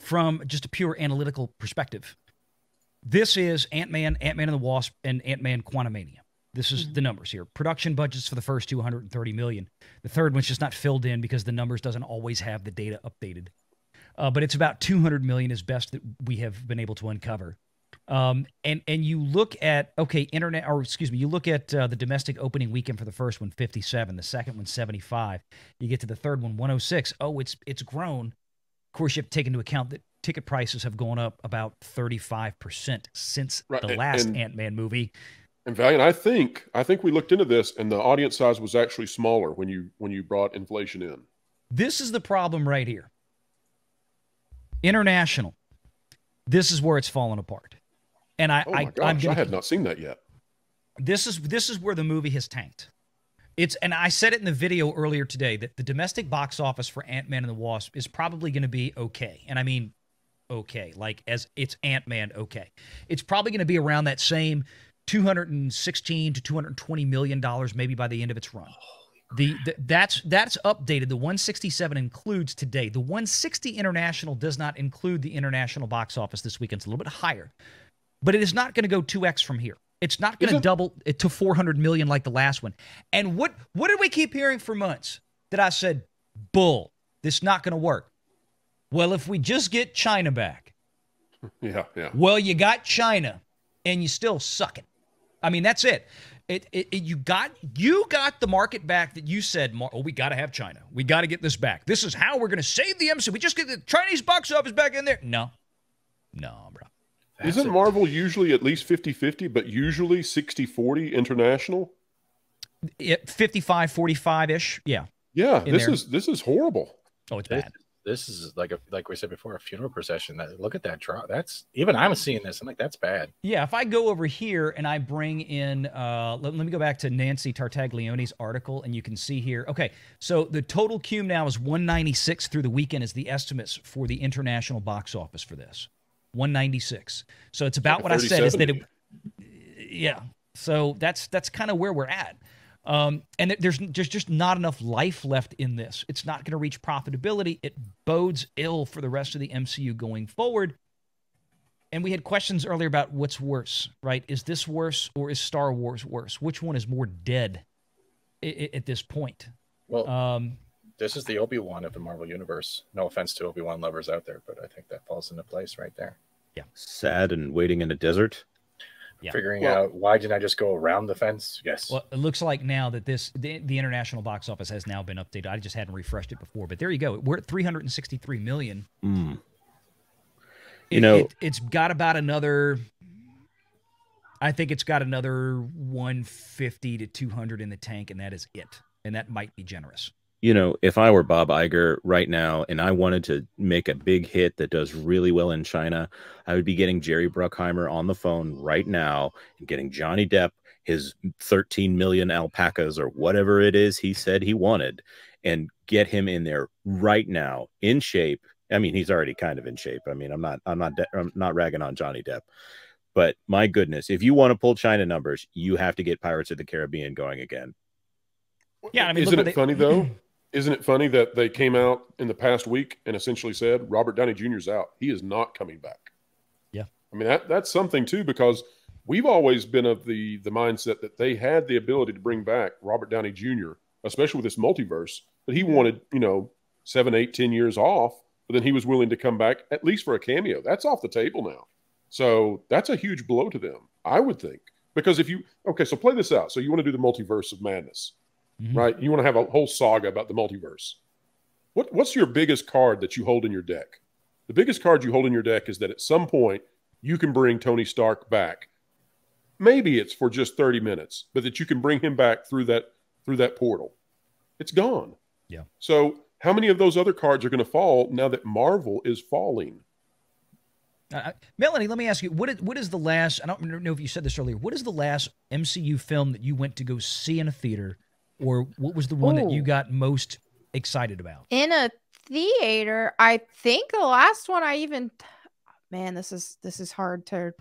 from just a pure analytical perspective. This is Ant-Man, Ant-Man and the Wasp, and Ant-Man Quantumania. This is the numbers here. Production budgets for the first $230 million. The third one's just not filled in because the numbers doesn't always have the data updated. But it's about $200 million is best that we have been able to uncover. And you look at, you look at the domestic opening weekend for the first one, 57. The second one, 75. You get to the third one, 106. Oh, it's grown. Of course, you have to take into account that ticket prices have gone up about 35% since the last Ant-Man movie. And Valiant, I think we looked into this, and the audience size was actually smaller when you brought inflation in. This is the problem right here. International. This is where it's fallen apart. And I had not seen that yet. This is where the movie has tanked. And I said it in the video earlier today that the domestic box office for Ant-Man and the Wasp is probably going to be okay. And I mean okay, like as it's Ant-Man okay. It's probably going to be around that same $216 to $220 million maybe by the end of its run. That's updated. The 167 includes today. The 160 international does not include the international box office this weekend. It's a little bit higher. But it is not going to go 2x from here. It's not going to double it to 400 million like the last one. And what did we keep hearing for months? That I said, bull, this is not going to work. Well, if we just get China back. Yeah. Well, you got China and you still suck it. I mean, that's it. You got the market back that you said, we got to have China. We got to get this back. This is how we're going to save the MCU. We just get the Chinese box office back in there. No, bro. Isn't Marvel usually at least 50-50, but usually 60-40 international? 55-45-ish, yeah. Yeah, this is horrible. Oh, it's bad. This is like we said before, a funeral procession. Look at that drop. That's even I'm seeing this. I'm like, that's bad. Yeah, if I go over here and I bring in, let me go back to Nancy Tartaglione's article, and you can see here. Okay, so the total cum now is 196 through the weekend is the estimates for the international box office for this. 196. So it's about what I said is that yeah. So that's kind of where we're at. And there's just not enough life left in this. It's not going to reach profitability. It bodes ill for the rest of the MCU going forward. And we had questions earlier about what's worse, right? Is this worse or is Star Wars worse? Which one is more dead at this point? Well, this is the Obi-Wan of the Marvel Universe. No offense to Obi-Wan lovers out there, but I think that falls into place right there. Yeah. Sad and waiting in a desert. Yeah. Figuring out why didn't I just go around the fence? Yes. Well, it looks like now that the international box office has now been updated. I just hadn't refreshed it before, but there you go. We're at 363 million. It's got about another. I think it's got another 150 to 200 in the tank, and that is it. And that might be generous. You know, if I were Bob Iger right now and I wanted to make a big hit that does really well in China, I would be getting Jerry Bruckheimer on the phone right now and getting Johnny Depp his 13 million alpacas or whatever it is he said he wanted and get him in there right now in shape. I mean, he's already kind of in shape. I mean, I'm not ragging on Johnny Depp, but my goodness, if you want to pull China numbers, you have to get Pirates of the Caribbean going again. Yeah, I mean, isn't it funny though? Isn't it funny that they came out in the past week and essentially said Robert Downey Jr.'s out. He is not coming back. Yeah. I mean, that's something too, because we've always been of the mindset that they had the ability to bring back Robert Downey Jr., especially with this multiverse, but he wanted, 7, 8, 10 years off, but then he was willing to come back at least for a cameo. That's off the table now. So that's a huge blow to them, I would think. Because so play this out. So you want to do the multiverse of madness. Right? You want to have a whole saga about the multiverse. What's your biggest card that you hold in your deck? The biggest card you hold in your deck is that at some point you can bring Tony Stark back. Maybe it's for just 30 minutes, but that you can bring him back through that portal. It's gone. Yeah. So how many of those other cards are going to fall now that Marvel is falling? Melonie, let me ask you, what is the last, I don't know if you said this earlier, what is the last MCU film that you went to go see in a theater? Or what was the one that you got most excited about? In a theater, I think the last one this is hard to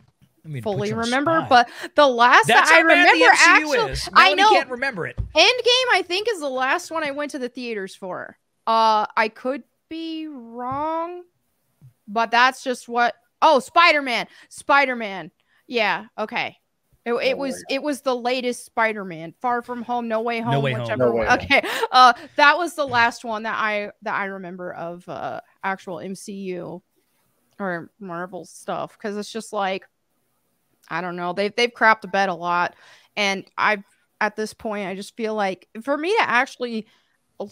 fully remember, but the last That's I how bad remember the MCU actually, is. I know, can't remember it. Endgame, I think, is the last one I went to the theaters for. I could be wrong, but that's just what. Oh, Spider-Man. Yeah. Okay. It was the latest Spider-Man. Far From Home, No Way Home, whichever one. Okay. That was the last one that I remember of actual MCU or Marvel stuff, because it's just like, I don't know, they've crapped the bed a lot, and at this point I just feel like for me to actually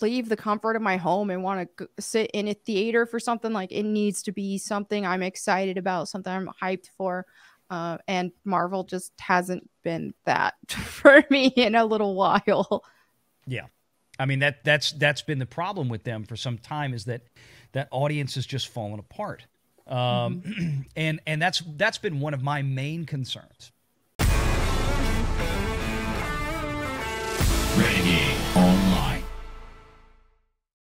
leave the comfort of my home and want to sit in a theater for something, like it needs to be something I'm excited about, something I'm hyped for. And Marvel just hasn't been that for me in a little while. Yeah. I mean, that's been the problem with them for some time, is that audience has just fallen apart. And that's been one of my main concerns. Renegade on